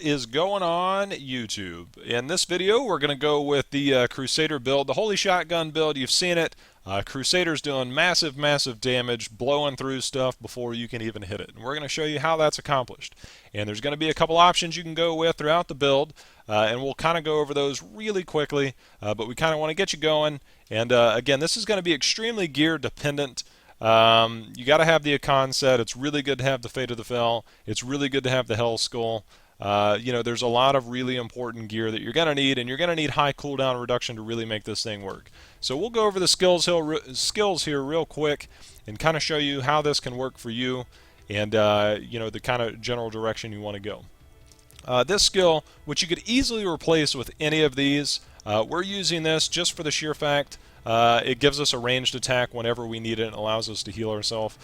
is going on YouTube? In this video, we're going to go with the Crusader build, the Holy Shotgun build. You've seen it. Crusader's doing massive damage, blowing through stuff before you can even hit it. And we're going to show you how that's accomplished. And there's going to be a couple options you can go with throughout the build, and we'll kind of go over those really quickly, but we kind of want to get you going. And again, this is going to be extremely gear dependent. You got to have the Akkhan set. It's really good to have the Fate of the Fell. It's really good to have the Hell Skull. There's a lot of really important gear that you're going to need, and you're going to need high cooldown reduction to really make this thing work. So we'll go over the skills here real quick and kind of show you how this can work for you and the kind of general direction you want to go. This skill, which you could easily replace with any of these, we're using this just for the sheer fact it gives us a ranged attack whenever we need it and allows us to heal ourselves.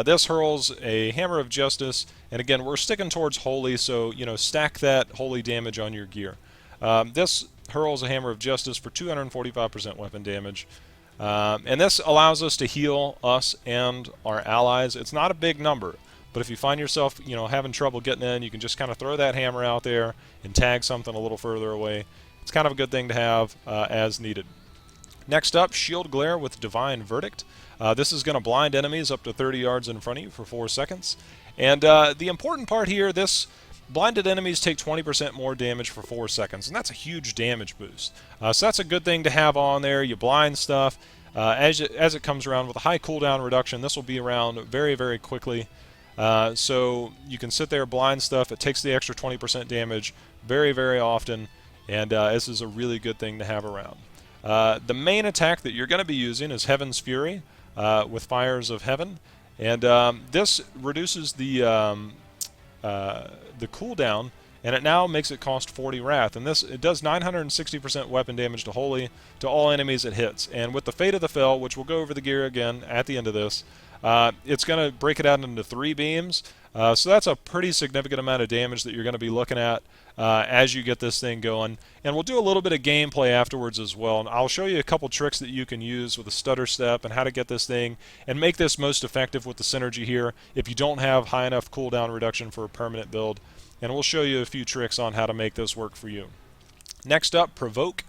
This hurls a Hammer of Justice, and again, we're sticking towards Holy, so stack that Holy damage on your gear. This hurls a Hammer of Justice for 245% weapon damage, and this allows us to heal us and our allies. It's not a big number, but if you find yourself having trouble getting in, you can just kind of throw that hammer out there and tag something a little further away. It's kind of a good thing to have as needed. Next up, Shield Glare with Divine Verdict. This is going to blind enemies up to 30 yards in front of you for 4 seconds. And the important part here, this blinded enemies take 20% more damage for 4 seconds, and that's a huge damage boost. So that's a good thing to have on there. You blind stuff. As it comes around with a high cooldown reduction, this will be around very quickly. So you can sit there, blind stuff. It takes the extra 20% damage very often, and this is a really good thing to have around. The main attack that you're going to be using is Heaven's Fury with Fires of Heaven, and this reduces the cooldown, and it now makes it cost 40 Wrath. And it does 960% weapon damage to Holy to all enemies it hits. And with the Fate of the Fell, which we'll go over the gear again at the end of this, it's going to break it out into 3 beams. So that's a pretty significant amount of damage that you're going to be looking at as you get this thing going. And we'll do a little bit of gameplay afterwards as well. And I'll show you a couple tricks that you can use with a Stutter Step and how to get this thing and make this most effective with the synergy here if you don't have high enough cooldown reduction for a permanent build. And we'll show you a few tricks on how to make this work for you. Next up, Provoke.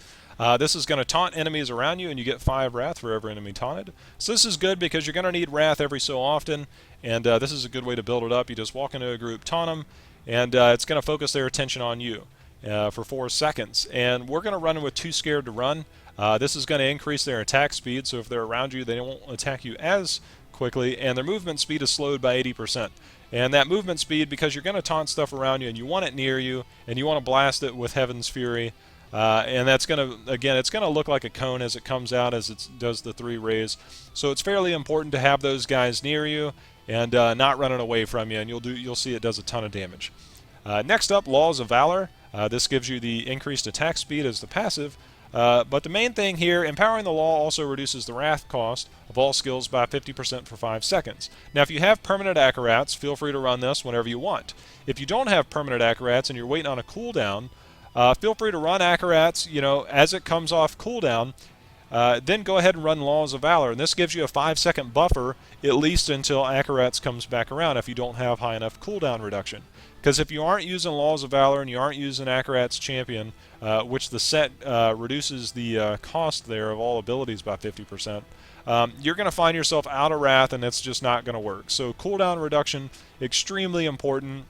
This is going to taunt enemies around you, and you get 5 Wrath for every enemy taunted. So this is good because you're going to need Wrath every so often, and this is a good way to build it up. You just walk into a group, taunt them, and it's going to focus their attention on you for 4 seconds. And we're going to run with Too Scared to Run. This is going to increase their attack speed, so if they're around you, they won't attack you as quickly, and their movement speed is slowed by 80%. And that movement speed, because you're going to taunt stuff around you, and you want it near you, and you want to blast it with Heaven's Fury, and that's going to, again, it's going to look like a cone as it comes out, as it does the 3 rays. So it's fairly important to have those guys near you and not running away from you, and you'll see it does a ton of damage. Next up, Laws of Valor. This gives you the increased attack speed as the passive. But the main thing here, Empowering the Law also reduces the Wrath cost of all skills by 50% for 5 seconds. Now, if you have permanent Akkarats, feel free to run this whenever you want. If you don't have permanent Akkarats and you're waiting on a cooldown, feel free to run Akkarats, as it comes off cooldown. Then go ahead and run Laws of Valor, and this gives you a 5-second buffer, at least until Akkarats comes back around if you don't have high enough cooldown reduction. Because if you aren't using Laws of Valor and you aren't using Akkarats Champion, which the set reduces the cost there of all abilities by 50%, you're going to find yourself out of Wrath, and it's just not going to work. So cooldown reduction, extremely important.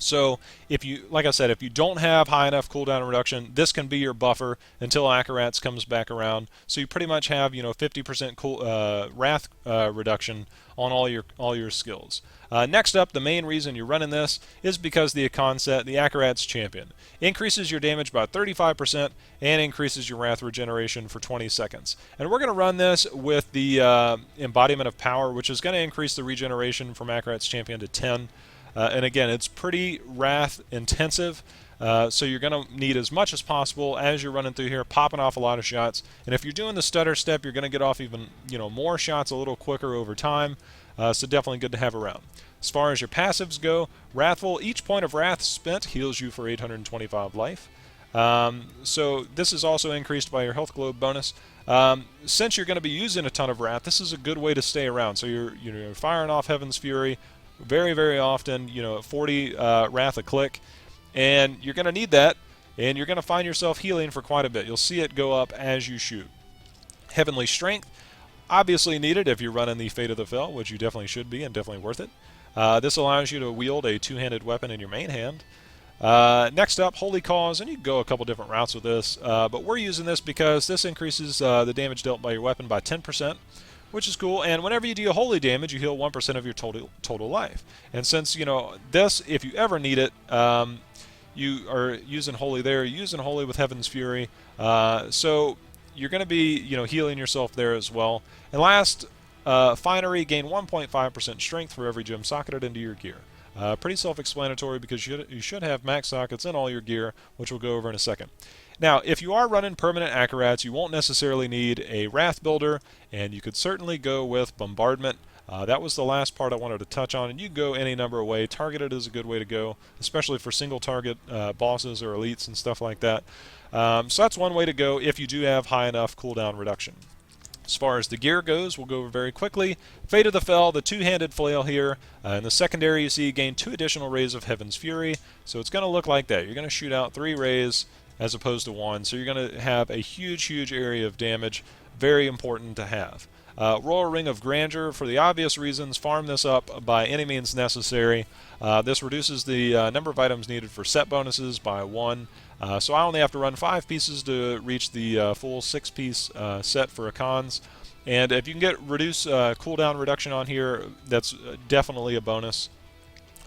So if you, like I said, if you don't have high enough cooldown reduction, this can be your buffer until Akkarats comes back around. So you pretty much have 50% Wrath reduction on all your skills. Next up, the main reason you're running this is because the Akkhan set, the Akkarats Champion, increases your damage by 35% and increases your Wrath regeneration for 20 seconds. And we're going to run this with the Embodiment of Power, which is going to increase the regeneration from Akkarats Champion to 10. And again, it's pretty Wrath intensive, so you're going to need as much as possible as you're running through here, popping off a lot of shots. And if you're doing the Stutter Step, you're going to get off even more shots a little quicker over time. So definitely good to have around. As far as your passives go, Wrathful, each point of Wrath spent heals you for 825 life. So this is also increased by your Health Globe bonus. Since you're going to be using a ton of Wrath, this is a good way to stay around. So you're firing off Heaven's Fury very often, 40 Wrath a click. and you're going to need that, and you're going to find yourself healing for quite a bit. You'll see it go up as you shoot. Heavenly Strength, obviously needed if you're running the Fate of the Fell, which you definitely should be and definitely worth it. This allows you to wield a two-handed weapon in your main hand. Next up, Holy Cause, and you can go a couple different routes with this, but we're using this because this increases the damage dealt by your weapon by 10%, which is cool, and whenever you deal holy damage, you heal 1% of your total life. And since, you know, this, if you ever need it, you are using holy there, using holy with Heaven's Fury, so you're going to be, you know, healing yourself there as well. And last, Finery, gain 1.5% strength for every gem socketed into your gear. Pretty self-explanatory because you should have max sockets in all your gear, which we'll go over in a second. Now, if you are running permanent Akkarats, you won't necessarily need a Wrath Builder, and you could certainly go with Bombardment. That was the last part I wanted to touch on, and you can go any number of ways. Targeted is a good way to go, especially for single-target bosses or elites and stuff like that. So that's one way to go if you do have high enough cooldown reduction. As far as the gear goes, we'll go over very quickly. Fate of the Fell, the two-handed flail here. In the secondary, you see you gain 2 additional rays of Heaven's Fury. So it's going to look like that. You're going to shoot out 3 rays as opposed to 1. So you're going to have a huge, huge area of damage. Very important to have. Royal Ring of Grandeur, for the obvious reasons, farm this up by any means necessary. This reduces the number of items needed for set bonuses by 1. So I only have to run 5 pieces to reach the full 6-piece set for Akkhans. And if you can get cooldown reduction on here, that's definitely a bonus.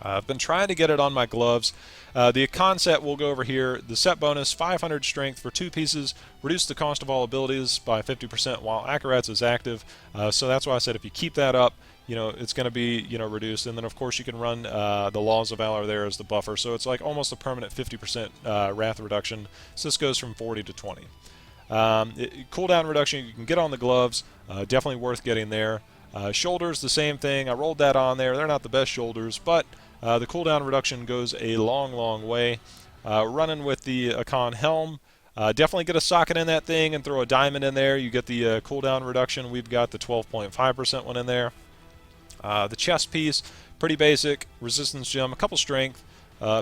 I've been trying to get it on my gloves. The Akkhan set we'll go over here. The set bonus, 500 strength for 2 pieces, reduce the cost of all abilities by 50% while Akkarats is active. So that's why I said if you keep that up, you know, it's going to be, you know, reduced. And then of course you can run the Laws of Valor there as the buffer. So it's like almost a permanent 50% wrath reduction. So this goes from 40 to 20. Cooldown reduction you can get on the gloves, definitely worth getting there. Shoulders, the same thing. I rolled that on there. They're not the best shoulders, but the cooldown reduction goes a long, long way. Running with the Akkhan helm, definitely get a socket in that thing and throw a diamond in there. You get the cooldown reduction. We've got the 12.5% one in there. The chest piece, pretty basic. Resistance gem, a couple strength.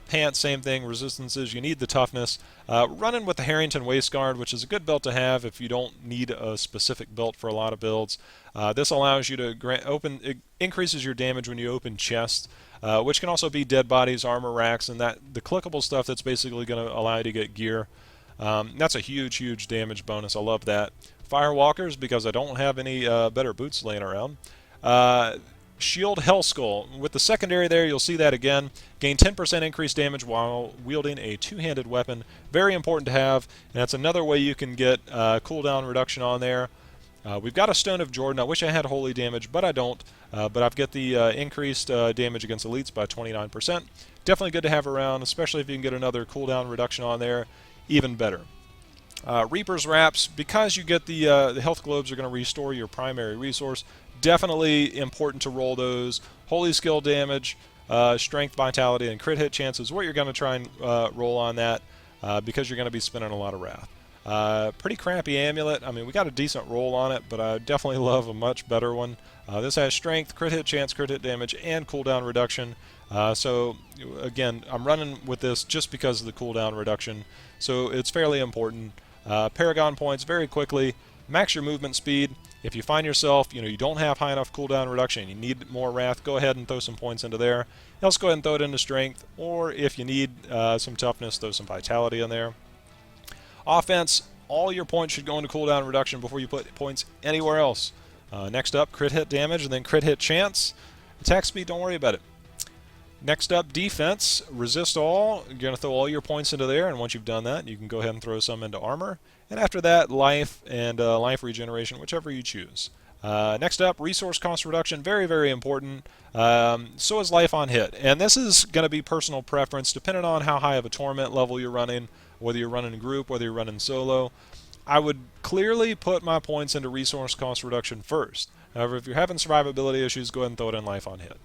Pants, same thing. Resistances, you need the toughness. Running with the Harrington Waistguard, which is a good belt to have if you don't need a specific belt for a lot of builds. This allows you to it increases your damage when you open chests, which can also be dead bodies, armor racks, and the clickable stuff that's basically going to allow you to get gear. That's a huge, huge damage bonus. I love that. Firewalkers, because I don't have any better boots laying around. Shield Hellskull. With the secondary there, you'll see that again. Gain 10% increased damage while wielding a two-handed weapon. Very important to have, and that's another way you can get cooldown reduction on there. We've got a Stone of Jordan. I wish I had holy damage, but I don't. But I've got the increased damage against elites by 29%. Definitely good to have around, especially if you can get another cooldown reduction on there. Even better. Reaper's Wraps, because you get the health globes are going to restore your primary resource. Definitely important to roll those. Holy skill damage, strength, vitality, and crit hit chances. What you're going to try and roll on that because you're going to be spending a lot of wrath. Pretty crappy amulet. I mean, we got a decent roll on it, but I definitely love a much better one. This has strength, crit hit chance, crit hit damage, and cooldown reduction. So again, I'm running with this just because of the cooldown reduction. So it's fairly important. Paragon points very quickly. Max your movement speed. If you find yourself, you don't have high enough cooldown reduction, you need more wrath, go ahead and throw some points into there. Else go ahead and throw it into strength, or if you need some toughness, throw some vitality in there. Offense, all your points should go into cooldown reduction before you put points anywhere else. Next up, crit hit damage, and then crit hit chance. Attack speed, don't worry about it. Next up, defense, resist all. You're going to throw all your points into there, and once you've done that, you can go ahead and throw some into armor. And after that, life and life regeneration, whichever you choose. Next up, resource cost reduction, very, very important. So is life on hit. And this is going to be personal preference, depending on how high of a torment level you're running, whether you're running in group, whether you're running solo. I would clearly put my points into resource cost reduction first. However, if you're having survivability issues, go ahead and throw it in life on hit.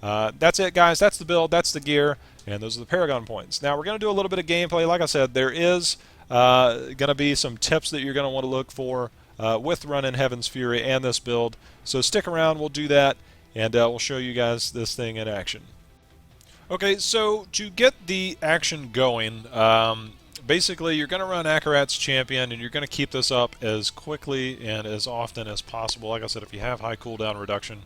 That's it, guys. That's the build. That's the gear. And those are the Paragon points. Now, we're going to do a little bit of gameplay. Like I said, there is going to be some tips that you're going to want to look for with running Heaven's Fury and this build. So stick around. We'll do that, and we'll show you guys this thing in action. Okay, so to get the action going, basically you're going to run Akarat's Champion, and you're going to keep this up as quickly and as often as possible. Like I said, if you have high cooldown reduction,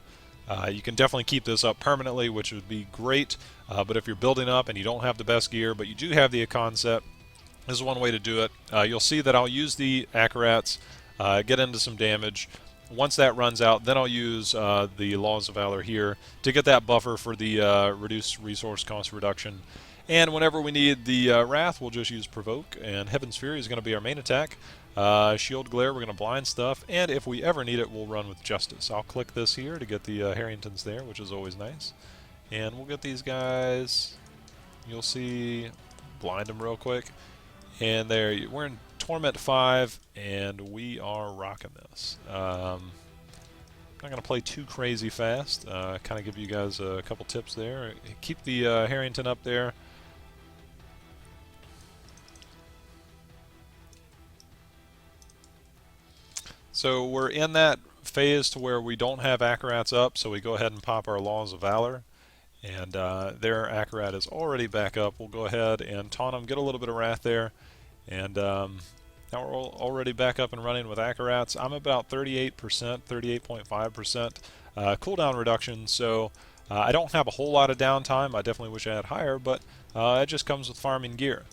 you can definitely keep this up permanently, which would be great. But if you're building up and you don't have the best gear, but you do have the Akkhan set, this is one way to do it. You'll see that I'll use the Akkarats, get into some damage. Once that runs out, then I'll use the Laws of Valor here to get that buffer for the reduced resource cost reduction. And whenever we need the Wrath, we'll just use Provoke, and Heaven's Fury is going to be our main attack. Shield Glare, we're going to blind stuff, and if we ever need it, we'll run with Justice. I'll click this here to get the Harringtons there, which is always nice. And we'll get these guys, you'll see, blind them real quick. And there, we're in Torment 5, and we are rocking this. I'm not going to play too crazy fast. Kind of give you guys a couple tips there. Keep the Harrington up there. So we're in that phase to where we don't have Akkarats up, so we go ahead and pop our Laws of Valor. And their Akkarat is already back up. We'll go ahead and taunt them, get a little bit of Wrath there. And now we're already back up and running with Akkarats. I'm about 38%, 38.5% cooldown reduction, so I don't have a whole lot of downtime. I definitely wish I had higher, but it just comes with farming gear.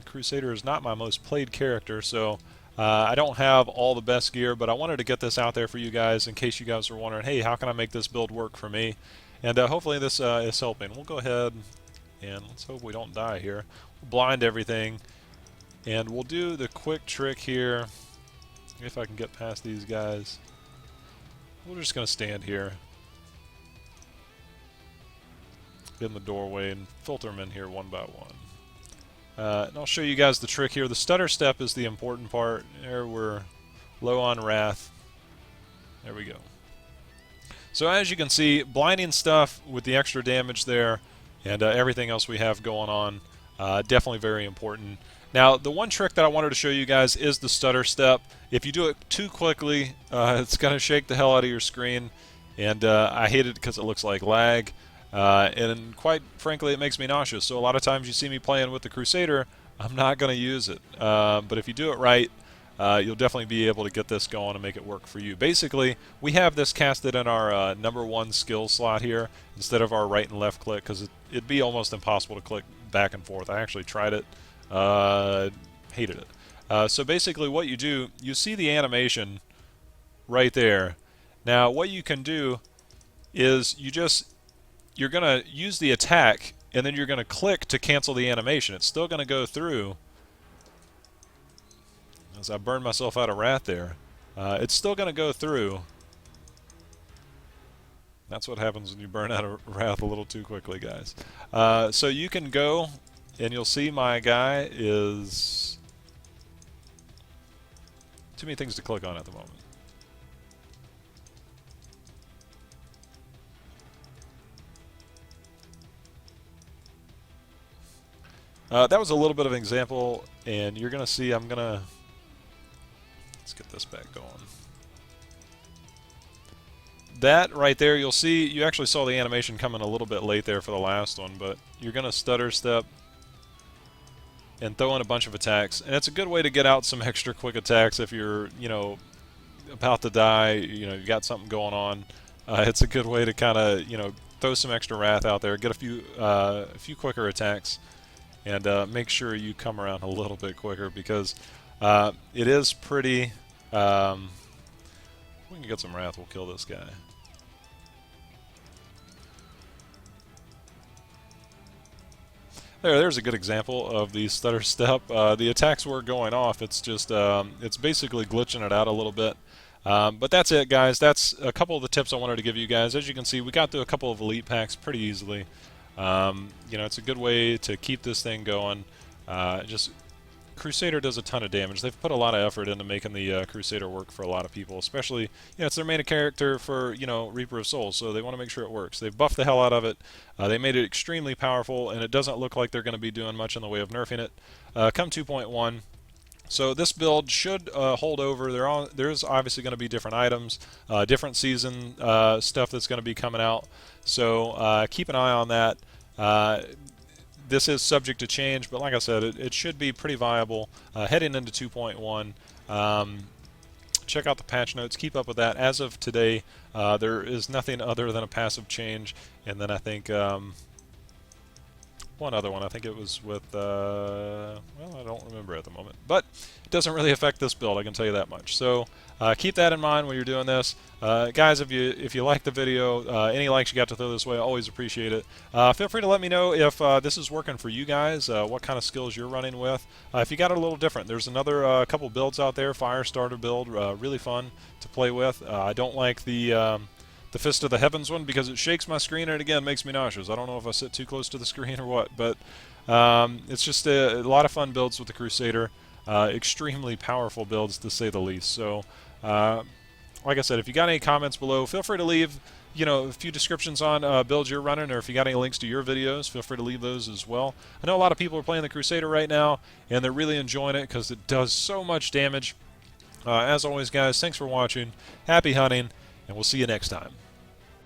Crusader is not my most played character, so I don't have all the best gear, but I wanted to get this out there for you guys in case you guys were wondering, hey, how can I make this build work for me? And hopefully this is helping. We'll go ahead and let's hope we don't die here. We'll blind everything. And we'll do the quick trick here, if I can get past these guys. We're just going to stand here in the doorway and filter them in here one by one. And I'll show you guys the trick here. The Stutter Step is the important part. There, we're low on Wrath. There we go. So as you can see, blinding stuff with the extra damage there and everything else we have going on, definitely very important. Now, the one trick that I wanted to show you guys is the Stutter Step. If you do it too quickly, it's going to shake the hell out of your screen, and I hate it because it looks like lag, and quite frankly, it makes me nauseous. So a lot of times you see me playing with the Crusader, I'm not going to use it. But if you do it right, you'll definitely be able to get this going and make it work for you. Basically, we have this casted in our #1 skill slot here instead of our right and left click, because it'd be almost impossible to click back and forth. I actually tried it. Hated it. So basically what you do, you see the animation right there. Now what you can do is you're going to use the attack, and then you're going to click to cancel the animation. It's still going to go through. As I burned myself out of Wrath there. It's still going to go through. That's what happens when you burn out of Wrath a little too quickly, guys. So you can go, and you'll see my guy is... Too many things to click on at the moment. That was a little bit of an example, and you're going to see I'm going to... Let's get this back going. That right there, you'll see, you actually saw the animation coming a little bit late there for the last one, but you're going to Stutter Step and throw in a bunch of attacks. And it's a good way to get out some extra quick attacks if you're, about to die, you've got something going on. It's a good way to kind of, throw some extra Wrath out there, get a few quicker attacks, and make sure you come around a little bit quicker, because it is pretty... if we can get some Wrath, we'll kill this guy. There's a good example of the Stutter Step. The attacks were going off. It's just, it's basically glitching it out a little bit. But that's it, guys. That's a couple of the tips I wanted to give you guys. As you can see, we got through a couple of elite packs pretty easily. It's a good way to keep this thing going. Crusader does a ton of damage. They've put a lot of effort into making the Crusader work for a lot of people, especially, it's their main character for, Reaper of Souls, so they want to make sure it works. They've buffed the hell out of it. They made it extremely powerful, and it doesn't look like they're going to be doing much in the way of nerfing it. Come 2.1. So this build should hold over. There's obviously going to be different items, different season stuff that's going to be coming out. So keep an eye on that. This is subject to change, but like I said, it should be pretty viable heading into 2.1. Check out the patch notes, keep up with that. As of today, there is nothing other than a passive change, and then I think one other one. I think it was with, well, I don't remember at the moment. But it doesn't really affect this build, I can tell you that much. So keep that in mind when you're doing this. Guys, if you like the video, any likes you got to throw this way, I always appreciate it. Feel free to let me know if this is working for you guys, what kind of skills you're running with. If you got it a little different, there's another couple builds out there, Fire Starter build, really fun to play with. I don't like the Fist of the Heavens one because it shakes my screen and again makes me nauseous. I don't know if I sit too close to the screen or what, but it's just a lot of fun builds with the Crusader. Extremely powerful builds to say the least. So like I said, if you got any comments below, feel free to leave a few descriptions on builds you're running, or if you got any links to your videos, feel free to leave those as well. I know a lot of people are playing the Crusader right now and they're really enjoying it because it does so much damage. As always, guys, thanks for watching, happy hunting, and we'll see you next time.